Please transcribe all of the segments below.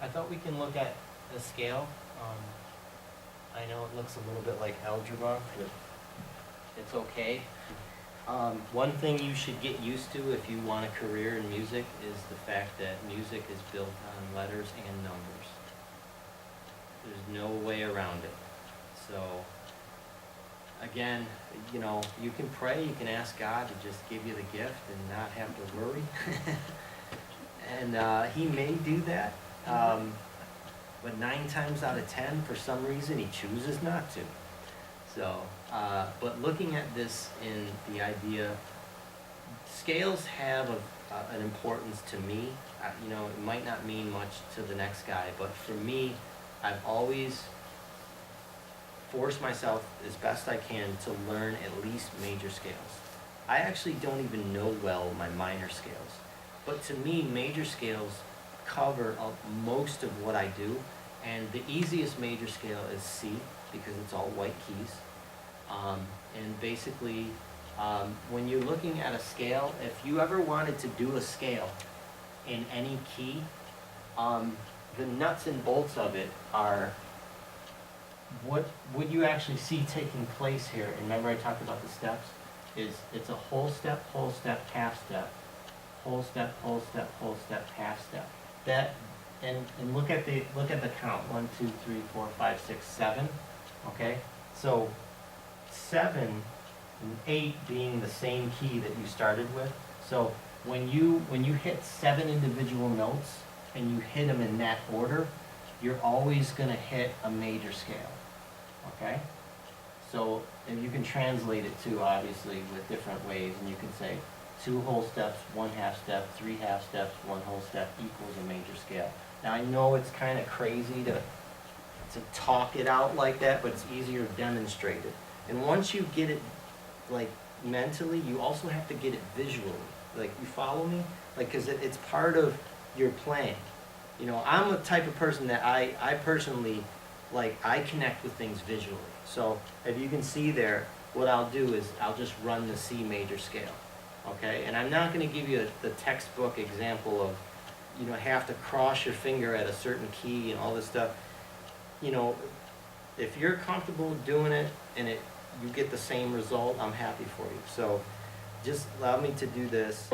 I thought we can look at the scale. I know it looks a little bit like algebra, but it's okay. One thing you should get used to if you want a career in music is the fact that music is built on letters and numbers. There's no way around it. So, again, you know, you can pray, you can ask God to just give you the gift and not have to worry. And He may do that. But 9 times out of 10, for some reason, He chooses not to. So, but looking at this in the idea, scales have an importance to me. You know, it might not mean much to the next guy, but for me, I've always forced myself as best I can to learn at least major scales. I actually don't even know well my minor scales, but to me, major scales cover most of what I do, and the easiest major scale is C because it's all white keys. And basically, when you're looking at a scale, if you ever wanted to do a scale in any key, the nuts and bolts of it are what you actually see taking place here. And remember I talked about the steps? It's a whole step, half step, whole step, whole step, whole step, half step. That and look at the count. 1, 2, 3, 4, 5, 6, 7. Okay? So 7 and 8 being the same key that you started with. So when you hit 7 individual notes and you hit them in that order, you're always going to hit a major scale. Okay? So, and you can translate it too, obviously, with different ways, and you can say 2 whole steps, 1 half step, 3 half steps, 1 whole step equals a major scale. Now I know it's kind of crazy to talk it out like that, but it's easier to demonstrate it. And once you get it, like, mentally, you also have to get it visually. Like, you follow me? Like, because it's part of your playing. You know, I'm a type of person that I personally, like, I connect with things visually. So if you can see there, what I'll do is I'll just run the C major scale. Okay? And I'm not going to give you the textbook example of, you know, have to cross your finger at a certain key and all this stuff. You know, if you're comfortable doing it and you get the same result, I'm happy for you. So just allow me to do this.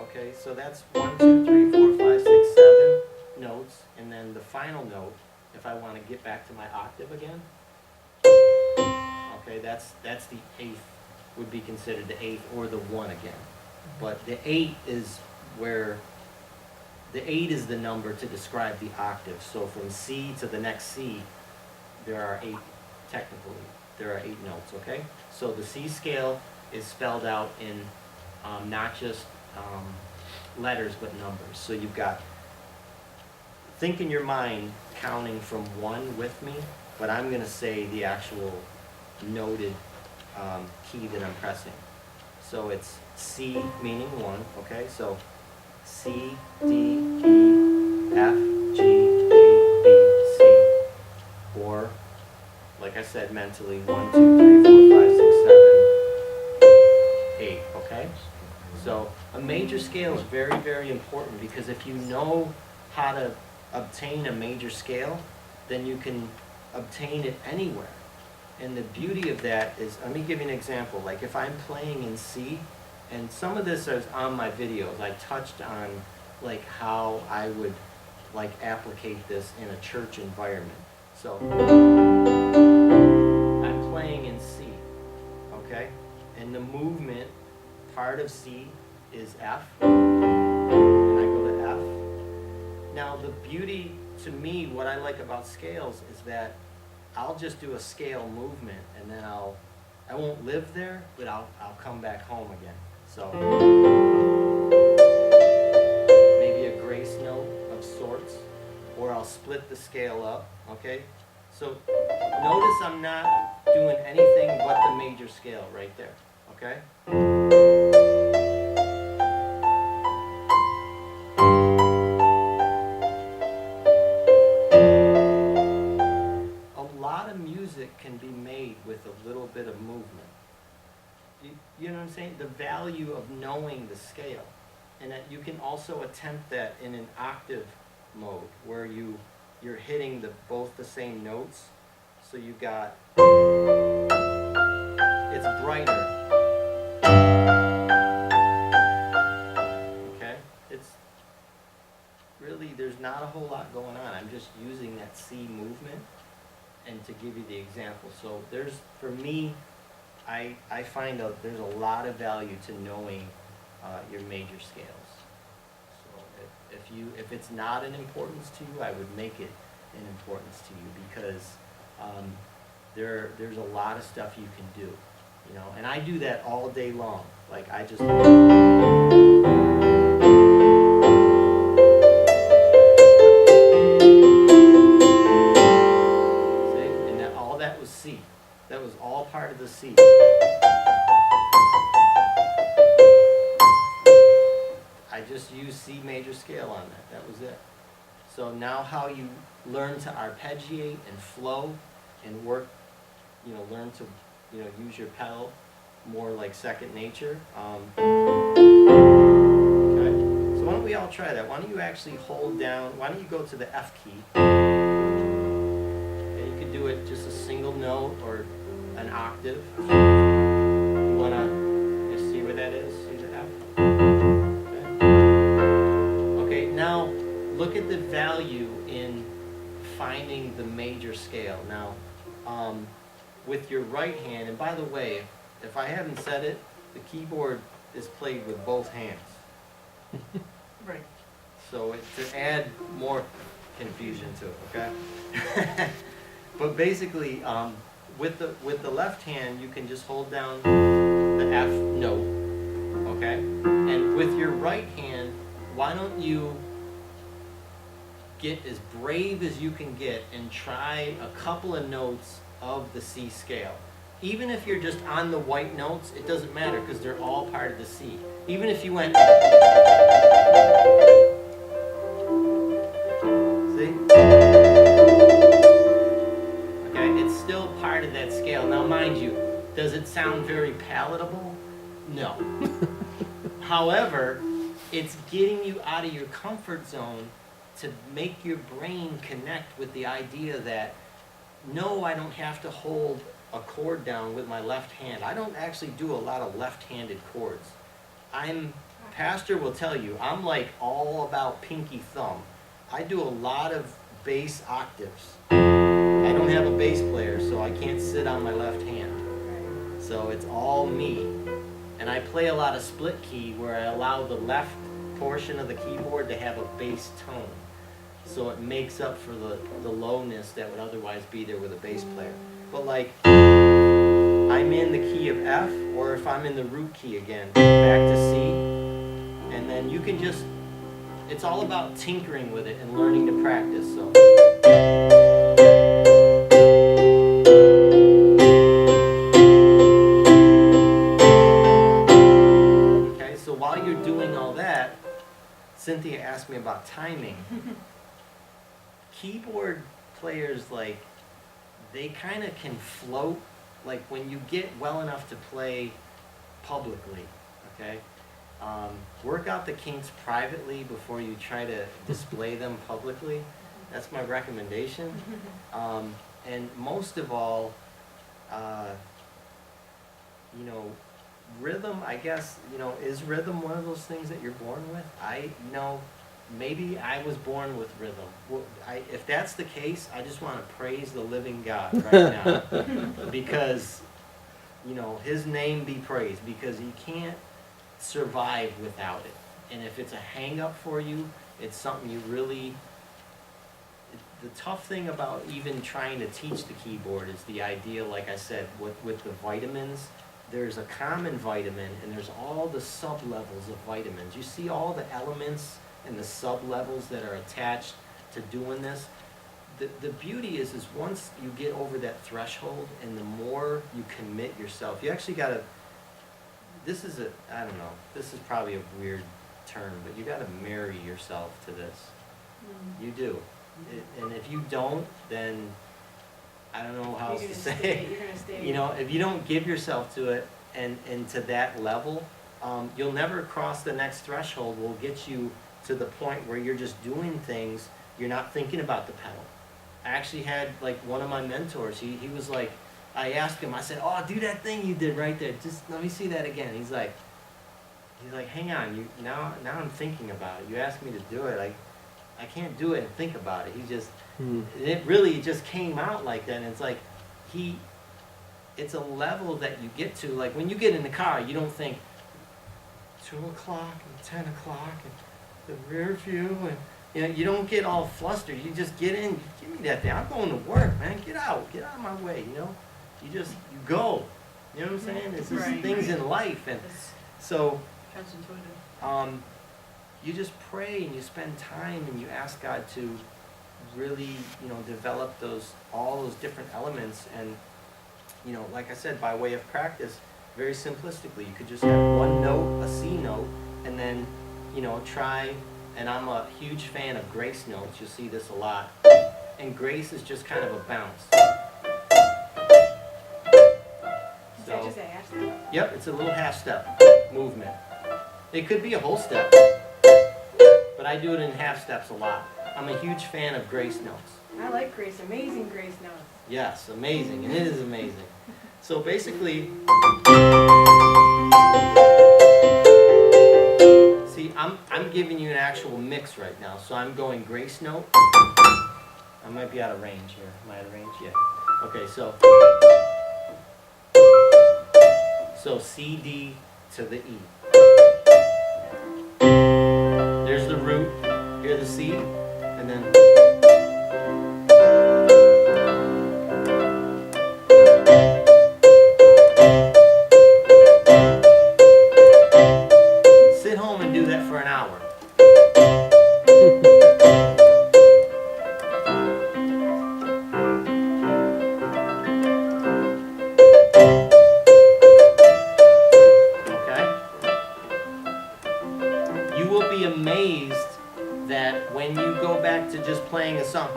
Okay, so that's 1, 2, 3, 4, 5, 6, 7 notes, and then the final note, if I want to get back to my octave again, okay, that's the 8th, would be considered the 8th, or the 1 again. But the 8 is where, the 8 is the number to describe the octave. So from C to the next C, there are 8, technically, there are 8 notes, okay? So the C scale is spelled out in not just letters, but numbers. So you've got, think in your mind, counting from 1 with me, but I'm going to say the actual noted key that I'm pressing. So it's C meaning 1, okay? So C, D, E, F, G, A, B, C. Or, like I said mentally, 1, 2, 3, 4, 5, 6, 7, 8, okay? So a major scale is very, very important, because if you know how to obtain a major scale, then you can obtain it anywhere. And the beauty of that is, let me give you an example. Like if I'm playing in C, and some of this is on my videos, I touched on like how I would like applicate this in a church environment. So I'm playing in C, okay? And the movement part of C is F, and I go to F. Now the beauty to me, what I like about scales is that I'll just do a scale movement, and then I won't live there, but I'll come back home again. So maybe a grace note of sorts, or I'll split the scale up, okay? So notice I'm not doing anything but the major scale right there, okay? Can be made with a little bit of movement. You know what I'm saying? The value of knowing the scale. And that you can also attempt that in an octave mode, where you're hitting both the same notes. So you got, it's brighter. Okay? It's really, there's not a whole lot going on. I'm just using that C movement and to give you the example. So for me, I find out there's a lot of value to knowing your major scales. So if it's not an importance to you, I would make it an importance to you, because there's a lot of stuff you can do, you know. And I do that all day long. Like I just. C. That was all part of the C. I just used C major scale on that. That was it. So now how you learn to arpeggiate and flow and work, you know, learn to, you know, use your pedal more like second nature. Okay. So why don't we all try that? Why don't you actually hold down, why don't you go to the F key? Do it just a single note or an octave. You want to see where that is? See the F? Okay, now look at the value in finding the major scale. Now, with your right hand, and by the way, if I haven't said it, the keyboard is played with both hands. Right. So to add more confusion to it, okay? But basically, with the left hand, you can just hold down the F note, okay? And with your right hand, why don't you get as brave as you can get and try a couple of notes of the C scale. Even if you're just on the white notes, it doesn't matter, because they're all part of the C. Even if you went... See? Still part of that scale. Now mind you, does it sound very palatable? No. However, it's getting you out of your comfort zone to make your brain connect with the idea that, no, I don't have to hold a chord down with my left hand. I don't actually do a lot of left-handed chords. Pastor will tell you, I'm like all about pinky thumb. I do a lot of bass octaves. I don't have a bass player, so I can't sit on my left hand. So it's all me. And I play a lot of split key, where I allow the left portion of the keyboard to have a bass tone. So it makes up for the lowness that would otherwise be there with a bass player. But like, I'm in the key of F, or if I'm in the root key again, back to C. And then you can just, it's all about tinkering with it and learning to practice. So. While you're doing all that, Cynthia asked me about timing. Keyboard players, like, they kind of can float, like when you get well enough to play publicly, okay? Work out the kinks privately before you try to display them publicly. That's my recommendation. And most of all, you know, rhythm, I guess, you know, is rhythm one of those things that you're born with? Maybe I was born with rhythm. Well, if that's the case, I just want to praise the living God right now. Because, you know, His name be praised, because you can't survive without it. And if it's a hang-up for you, it's something you really... The tough thing about even trying to teach the keyboard is the idea, like I said, with the vitamins. There's a common vitamin, and there's all the sub-levels of vitamins. You see all the elements and the sub-levels that are attached to doing this. The beauty is once you get over that threshold, and the more you commit yourself, you actually got to, I don't know, this is probably a weird term, but you got to marry yourself to this. You do. And if you don't, then I don't know how else to say it. You're gonna stay. You know, if you don't give yourself to it and to that level, you'll never cross the next threshold. Will get you to the point where you're just doing things, you're not thinking about the pedal. I actually had like one of my mentors, he was like, I asked him, I said, oh, do that thing you did right there, just let me see that again. He's like, hang on, now I'm thinking about it. You asked me to do it, I can't do it and think about it. He just, it really just came out like that, and it's like, it's a level that you get to, like when you get in the car, you don't think 2 o'clock and 10 o'clock and the rear view, and you know, you don't get all flustered. You just get in, give me that thing. I'm going to work, man. Get out of my way, you know. You go. You know what I'm saying? It's just things in life, and so you just pray and you spend time and you ask God to really, you know, develop all those different elements, and you know, like I said, by way of practice, very simplistically, you could just have one note, a C note, and then, you know, try. And I'm a huge fan of grace notes. You'll see this a lot. And grace is just kind of a bounce. Is that just a half step? Yep, it's a little half step movement. It could be a whole step, but I do it in half steps a lot. I'm a huge fan of grace notes. I like grace, amazing grace notes. Yes, amazing, and it is amazing. So basically, see, I'm giving you an actual mix right now. So I'm going grace note. I might be out of range here. Am I out of range? Yeah. Okay, so C, D to the E. There's the root. Here's the C, and then sit home and do that for an hour. Amazed that when you go back to just playing a song,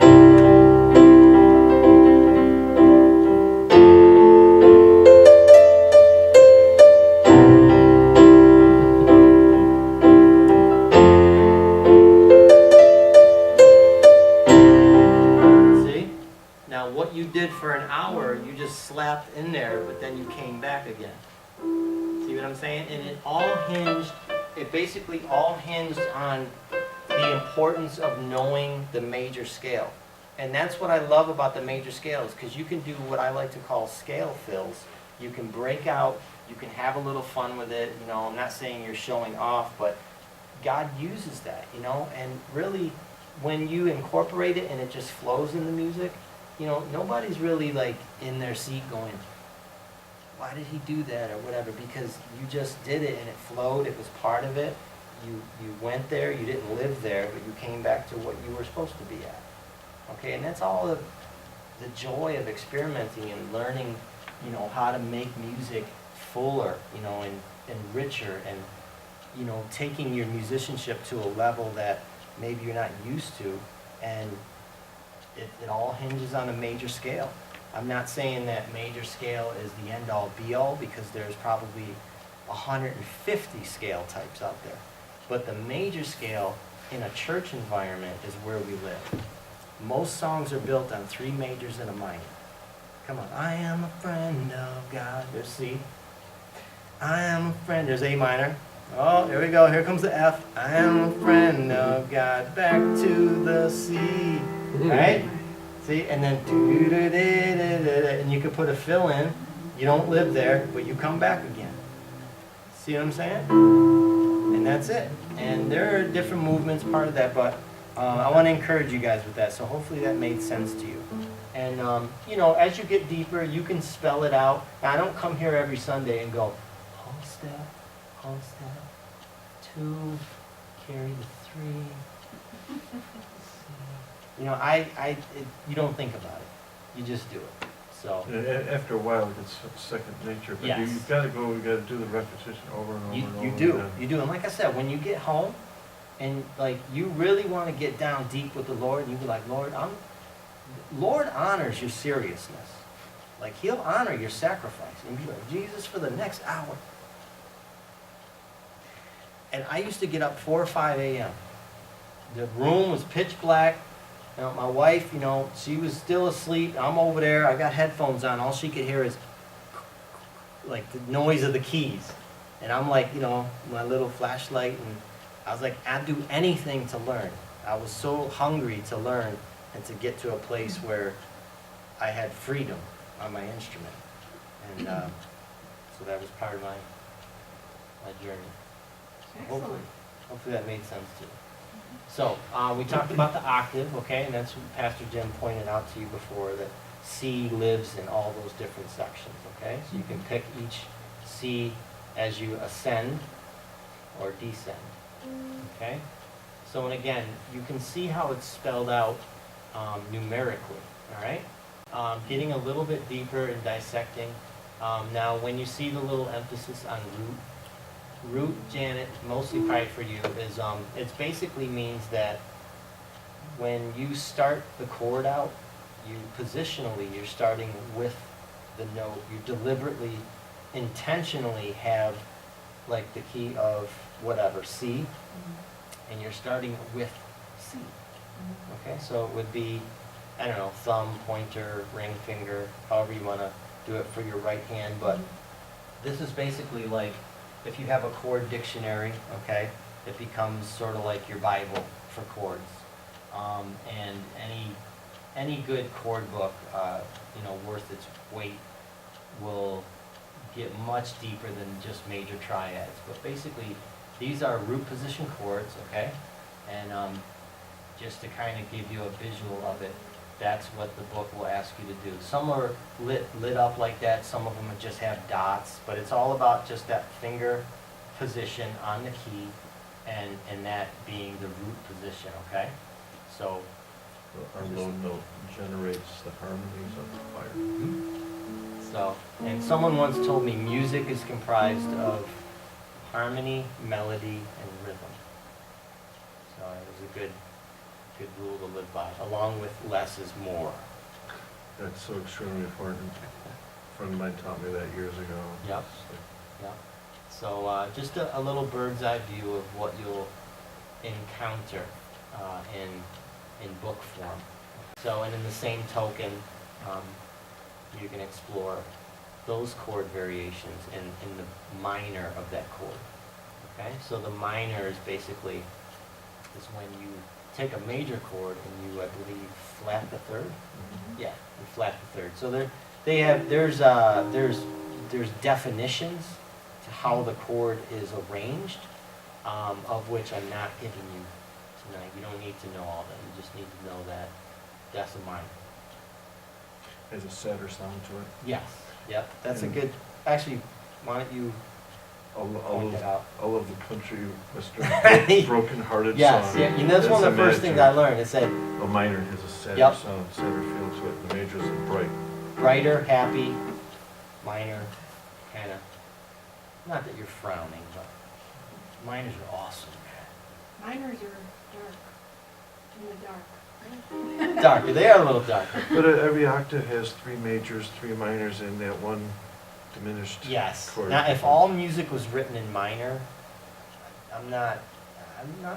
see? Now what you did for an hour, you just slapped in there, but then you came back again. See what I'm saying? And it basically all hinged on the importance of knowing the major scale. And that's what I love about the major scales, because you can do what I like to call scale fills. You can break out, you can have a little fun with it, you know, I'm not saying you're showing off, but God uses that, you know, and really when you incorporate it and it just flows in the music, you know, nobody's really like in their seat going, why did he do that or whatever, because you just did it and it flowed, it was part of it. You went there, you didn't live there, but you came back to what you were supposed to be at. Okay, and that's all of the joy of experimenting and learning, you know, how to make music fuller, you know, and richer, and, you know, taking your musicianship to a level that maybe you're not used to, and it all hinges on a major scale. I'm not saying that major scale is the end-all be-all, because there's probably 150 scale types out there. But the major scale in a church environment is where we live. Most songs are built on 3 majors and a minor. Come on. I am a friend of God. There's C. I am a friend. There's A minor. Oh, there we go. Here comes the F. I am a friend of God. Back to the C. Right? See, and then and you could put a fill in. You don't live there, but you come back again. See what I'm saying? And that's it. And there are different movements, part of that, but I want to encourage you guys with that. So hopefully that made sense to you. And you know, as you get deeper, you can spell it out. Now, I don't come here every Sunday and go, whole step, 2, carry the 3. You know, you don't think about it. You just do it. So after a while, it gets second nature. But yes. You've got to go. You got to do the repetition over and over and over. You do. And like I said, when you get home, and like you really want to get down deep with the Lord, and you be like, Lord honors your seriousness. Like He'll honor your sacrifice, and be like, Jesus, for the next hour, And I used to get up 4 or 5 a.m. The room was pitch black. You know, my wife, you know, she was still asleep. I'm over there. I got headphones on. All she could hear is like the noise of the keys. And I'm like, you know, my little flashlight. And I was like, I'd do anything to learn. I was so hungry to learn and to get to a place where I had freedom on my instrument. And so that was part of my journey. So hopefully that made sense to you. So, we talked about the octave, okay, and that's what Pastor Jim pointed out to you before, that C lives in all those different sections, okay? So you can pick each C as you ascend or descend, okay? So, and again, you can see how it's spelled out numerically, all right? Getting a little bit deeper and dissecting. Now, when you see the little emphasis on root, Janet, mostly probably for you, is it basically means that when you start the chord out, you positionally, you're starting with the note. You deliberately, intentionally have like the key of whatever, C, and you're starting with C. Okay, so it would be, I don't know, thumb, pointer, ring finger, however you want to do it for your right hand, but this is basically like, if you have a chord dictionary, okay, it becomes sort of like your Bible for chords. And any good chord book, you know, worth its weight will get much deeper than just major triads. But basically, these are root position chords, okay? And just to kind of give you a visual of it, that's what the book will ask you to do. Some are lit up like that, some of them just have dots, but it's all about just that finger position on the key and that being the root position, okay? So Our low note generates the harmonies of the choir. So, and someone once told me music is comprised of harmony, melody, and rhythm. So it was a good rule to live by, along with less is more. That's so extremely important. A friend of mine taught me that years ago. Yep. Yep. So just a little bird's eye view of what you'll encounter in book form. So, and in the same token, you can explore those chord variations in the minor of that chord. Okay, so the minor is basically is when you take a major chord and you, I believe, flat the third. Yeah, you flat the third. So there's definitions to how the chord is arranged, of which I'm not giving you tonight. You don't need to know all that. You just need to know that that's a minor. Has a sadder sound to it. Yes. Yep. That's a good. Actually, why don't you point it out? All of the country western broken-hearted yes, song. yeah. You know, that's one of the first things I learned. It said a minor has a sadder Yep. sound, sadder feel to it. The major is a bright. brighter, happy, minor, kind of. Not that you're frowning, but minors are awesome. Minors are dark, in the dark. Darker. They are a little darker. But every octave has 3 majors, 3 minors, and that one diminished Yes. chord. Now, if all music was written in minor, I'm not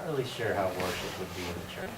really sure how worship would be in the church.